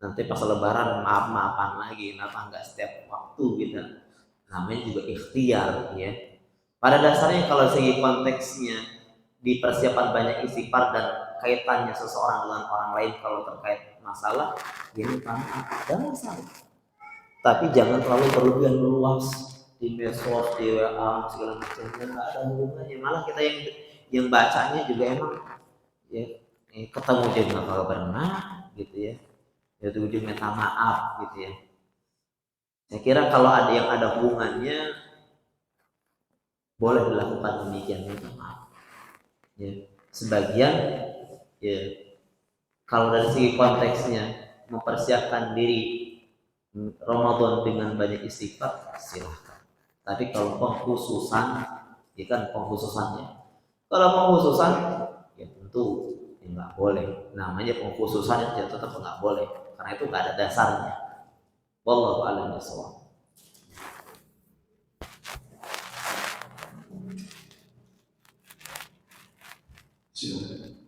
nanti pas lebaran maaf-maafan lagi, kenapa nggak setiap waktu gitu. Namanya juga ikhtiar ya. Pada dasarnya kalau segi konteksnya di persiapan banyak istighfar dan kaitannya seseorang dengan orang lain kalau terkait masalah, ya minta maaf, jangan masalah. Tapi jangan terlalu berlebihan meluas di medsos, di WA segala macam, nggak ada hubungannya. Malah kita yang bacanya juga emang ya ketemu dia nggak pernah gitu ya, itu ujung minta maaf gitu ya. Saya kira kalau ada yang ada hubungannya boleh dilakukan demikian, minta maaf ya. Sebagian ya, kalau dari segi konteksnya mempersiapkan diri Ramadan dengan banyak istighfar silahkan. Tapi kalau pengkhususan, ya kan pengkhususannya. Kalau pengkhususan, ya tentu ya nggak boleh. Namanya pengkhususan ya tetap nggak boleh, karena itu nggak ada dasarnya. Wallahu a'lam bishawab.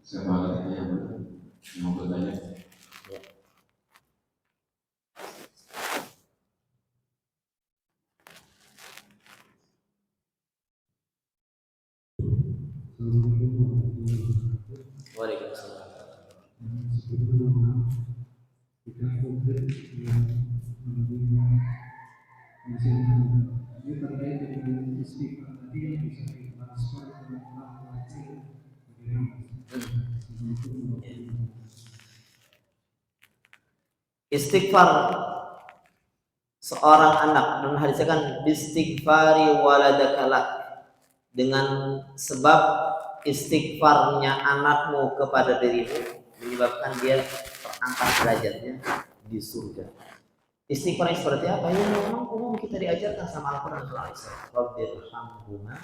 Siapa lagi yang mau bertanya? Ya. Waalaikumsalam. Jika konkret yang menerima ini terkait dengan istighfar tadi yang bisa ditransfer ke orang lain, Istighfar seorang anak dan hadiskan istighfari waladakala, dengan sebab istighfarnya anakmu kepada dirimu menyebabkan dia terangkat derajatnya di surga. Istighfar yang seperti apa? Ya memang umum kita diajarkan sama Al-Quran surah Al-Isra. Rabbirhamhuma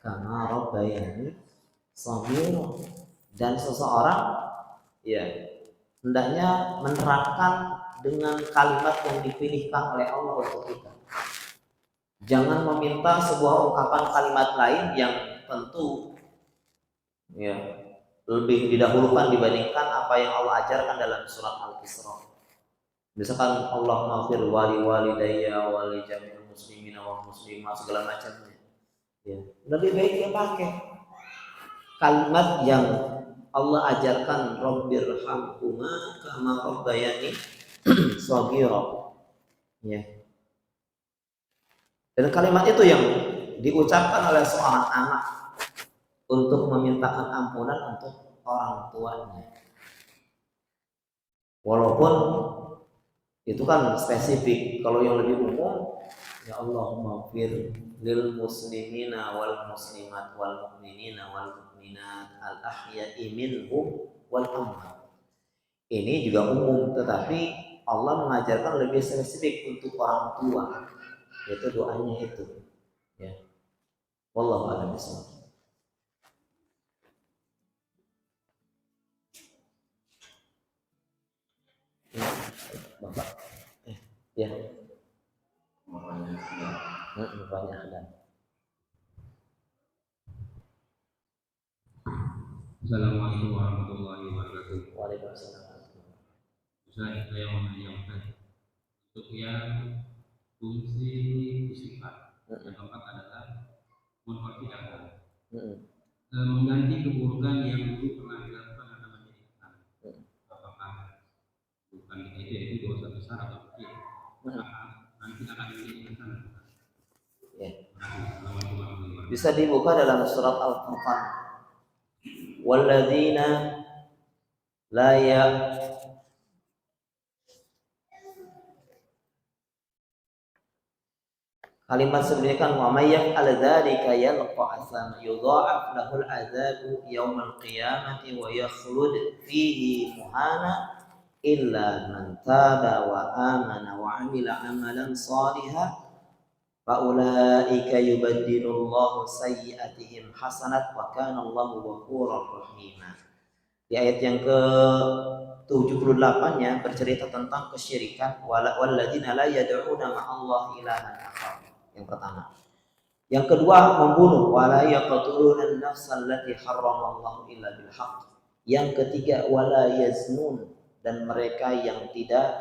kama rabbayani shaghira. Dan seseorang ya hendaknya menerapkan dengan kalimat yang dipilihkan oleh Allah untuk kita. Jangan meminta sebuah ungkapan kalimat lain yang tentu ya lebih didahulukan dibandingkan apa yang Allah ajarkan dalam surat Al-Isra. Misalkan Allah maghfir wali walidayya wali jami'il muslimin wal muslimat segala macamnya. Ya, lebih baik dia pakai kalimat yang Allah ajarkan, Rabbirhamhuma kama rabbayani shaghira. Ya. Dan kalimat itu yang diucapkan oleh seorang anak untuk memintakan ampunan untuk orang tuanya. Walaupun itu kan spesifik, kalau yang lebih umum ya Allahumma fir lil muslimina wal muslimat wal mu'minina wal mu'minat al ahya'i minhum wal amwat. Ini juga umum, tetapi Allah mengajarkan lebih spesifik untuk orang tua, yaitu doanya itu ya. Wallahu a'lam bishawab. Bapak ya banyak dan Assalamualaikum warahmatullahi wabarakatuh. Waalaikumsalam. Saya mau menanyakan untuk yang fungsi istighfar. Yang keempat adalah mengkonfirmasi mengganti keburukan yang dulu pernah dilakukan atau menjadikan. Apakah bukan itu dosa besar atau kecil? Nanti akan menjadikan. Ya. Bisa dibuka dalam surat Al-Furqan. Walladzina la ya kalimat sebelumnya kan wa may yaf'al dzalika yalqa asam yudha'af lahul adzabu yaumal qiyamati wa yakhlud fihi muhana illa man taba wa amana wa 'amila 'amalan shalihan fa ulaika yubaddilullahu sayyi'atihim hasanat wa kana Allahu ghafurur rahim. Di ayat yang ke-78-nya bercerita tentang kesyirikan walladzina la yad'una ma'allahi ilahan akhar. Yang pertama. Yang kedua, membunuh wala yaqtuluna an-nafsa allati harramallahu illa bil haqq. Yang ketiga, wala yaznun, dan mereka yang tidak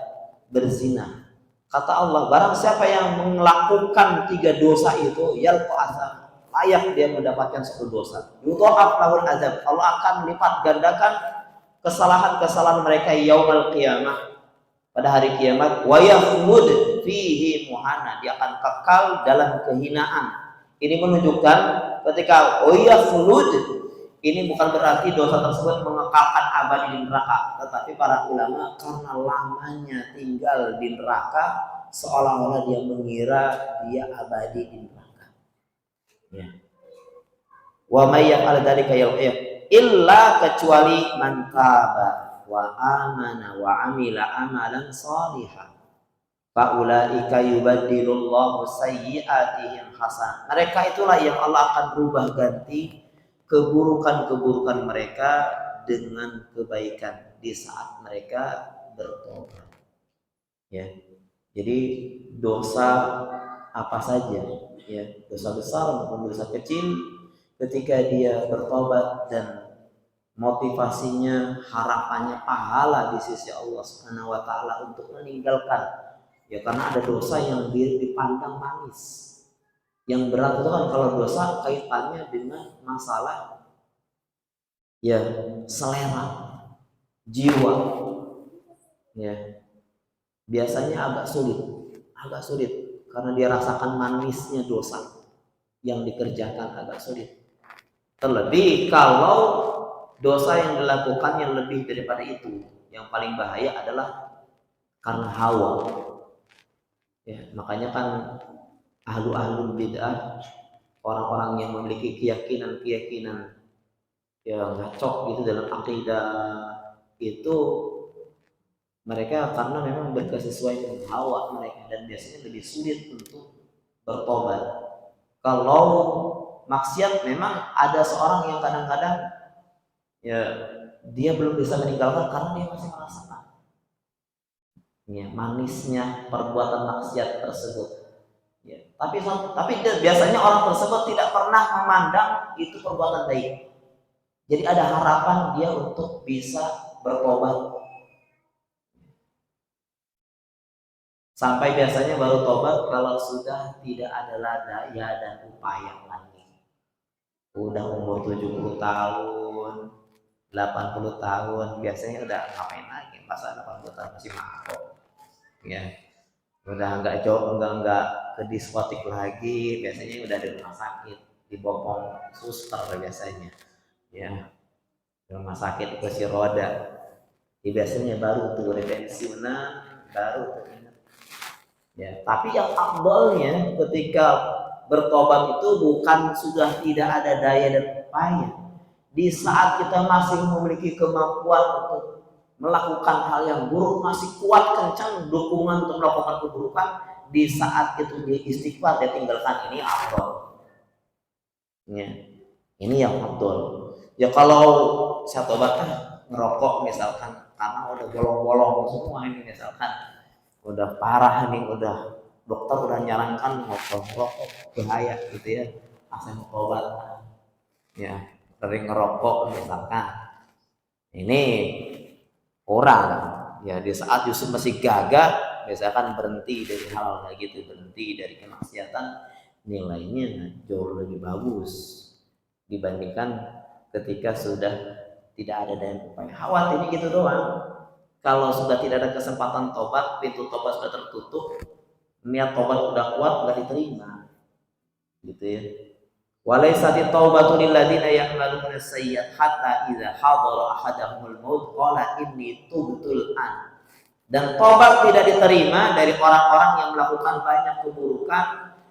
berzina. Kata Allah, barang siapa yang melakukan 3 dosa itu yalqa asam, layak dia mendapatkan 10 dosa. Yudha'af lahul azab, Allah akan melipat gandakan kesalahan-kesalahan mereka yaumal qiyamah, pada hari kiamat. Wa yakhlud fihi muhana, dia akan kekal dalam kehinaan. Ini menunjukkan ketika yakhlud Ini bukan berarti dosa tersebut mengekalkan abadi di neraka, tetapi para ulama karena lamanya tinggal di neraka seolah-olah dia mengira dia abadi di neraka. Ya. Wa may yaf'al dzalika illa kecuali man taba wa amana wa amila amalan shalihan. Faulaika yubaddilullahu sayyi'atihim hasan. Mereka itulah yang Allah akan rubah ganti keburukan-keburukan mereka dengan kebaikan di saat mereka bertobat. Ya. Jadi dosa apa saja, ya, dosa besar maupun dosa kecil, ketika dia bertobat dan motivasinya, harapannya pahala di sisi Allah Subhanahu wa taala untuk meninggalkan, ya, karena ada dosa yang dipandang manis. Yang berat itu kan kalau dosa kaitannya dengan masalah, ya, selera, jiwa, ya, biasanya agak sulit karena dia rasakan manisnya dosa yang dikerjakan, agak sulit. Terlebih kalau dosa yang dilakukan yang lebih daripada itu, yang paling bahaya adalah karena hawa. Ya, makanya kan ahlu bid'ah, orang-orang yang memiliki keyakinan yang ngacok gitu dalam akidah itu, mereka karena memang berkesesuaian dengan hawa mereka dan biasanya lebih sulit untuk bertobat. Kalau maksiat memang ada seorang yang kadang-kadang, ya, dia belum bisa meninggalkan karena dia masih merasakan, ya, manisnya perbuatan maksiat tersebut. Ya, tapi biasanya orang tersebut tidak pernah memandang itu perbuatan baik. Jadi ada harapan dia untuk bisa bertobat. Sampai biasanya baru tobat kalau sudah tidak ada daya dan upaya lagi. Udah umur 70 tahun, 80 tahun, biasanya udah ngapain lagi, masa 80 tahun masih mabok. Ya. Udah enggak ke diskotik lagi, biasanya udah di rumah sakit, dibopong suster biasanya. Ya. Di rumah sakit kursi roda. Biasanya baru tuh pensiunan, baru tuh. Ya, tapi yang afdalnya ketika bertobat itu bukan sudah tidak ada daya dan upaya. Di saat kita masih memiliki kemampuan untuk melakukan hal yang buruk, masih kuat kencang dukungan untuk melakukan keburukan, di saat itu dia istighfar, dia tinggalkan, ini afdal. Ya, ini yang afdal. Ya kalau saya tobat ngerokok misalkan karena udah bolong-bolong semua ini misalkan, udah parah nih, udah dokter udah nyarankan ngerokok bahaya gitu ya, asal obat, ya, sering ngerokok misalkan, ini orang, ya, di saat justru masih gagah misalkan berhenti dari hal kayak gitu, berhenti dari kemaksiatan, nilainya jauh lebih bagus dibandingkan ketika sudah tidak ada daya upaya. Khawatirnya gitu doang. Kalau sudah tidak ada kesempatan tobat, pintu tobat sudah tertutup, niat tobat udah kuat, nggak diterima, gitu ya. Walaysati taubatu lil ladzina ya'maluna sayyi'at hatta idza hadara ahadahumul maut qala inni tubtul an. Dan tobat tidak diterima dari orang-orang yang melakukan banyak keburukan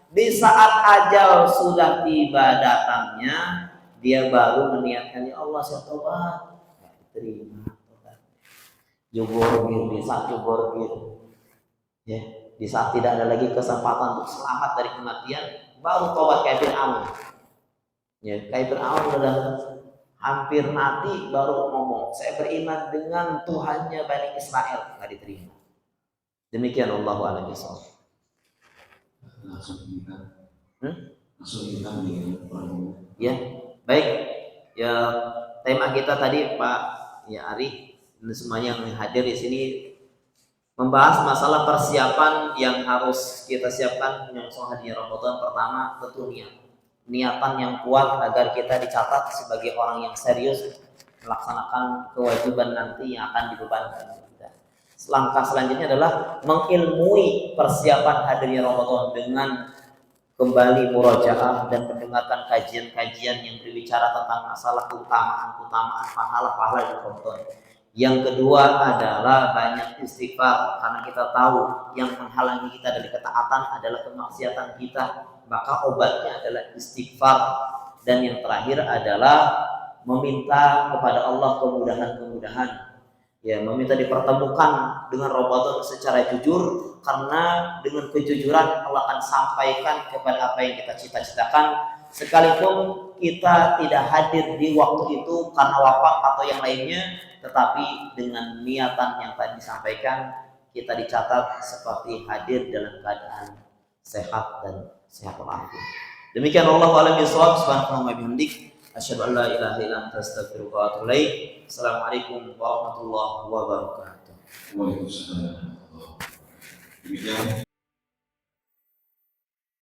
di saat ajal sudah tiba datangnya, dia baru meniatkan, ya Allah saya tobat, nggak diterima. Jugorgir, di saat jugorgir, ya, di saat tidak ada lagi kesempatan untuk selamat dari kematian, baru tobat kayak Fir'aun. Ya, kayak Fir'aun udah hampir mati baru ngomong, saya beriman dengan Tuhannya Bani Israel, nggak diterima. Demikian Allahu a'lam bishawab. Ya, baik. Ya, tema kita tadi Pak, ya, Ari, dan semuanya yang hadir di sini membahas masalah persiapan yang harus kita siapkan menyongsong hadirnya Ramadan. Pertama, tentu niatan yang kuat agar kita dicatat sebagai orang yang serius melaksanakan kewajiban nanti yang akan dibebankan kita. Langkah selanjutnya adalah mengilmui persiapan hadirnya Ramadan dengan kembali murojaah dan mendengarkan kajian-kajian yang berbicara tentang masalah keutamaan pahala-pahala di Ramadan. Yang kedua adalah banyak istighfar, karena kita tahu yang menghalangi kita dari ketaatan adalah kemaksiatan kita, maka obatnya adalah istighfar. Dan yang terakhir adalah meminta kepada Allah kemudahan-kemudahan, ya, meminta dipertemukan dengan Ramadan secara jujur, karena dengan kejujuran Allah akan sampaikan kepada apa yang kita cita-citakan, sekalipun kita tidak hadir di waktu itu karena wafat atau yang lainnya, tetapi dengan niatan yang tadi disampaikan kita dicatat seperti hadir dalam keadaan sehat dan sehat walafiat. Demikian, wallahu a'lam bishawab. Subhanallah wa bihamdik, asyhadu an la ilaha illa anta astaghfiruka wa atubu ilaik. Assalamualaikum warahmatullahi wabarakatuh. Waalaikumsalam. Demikian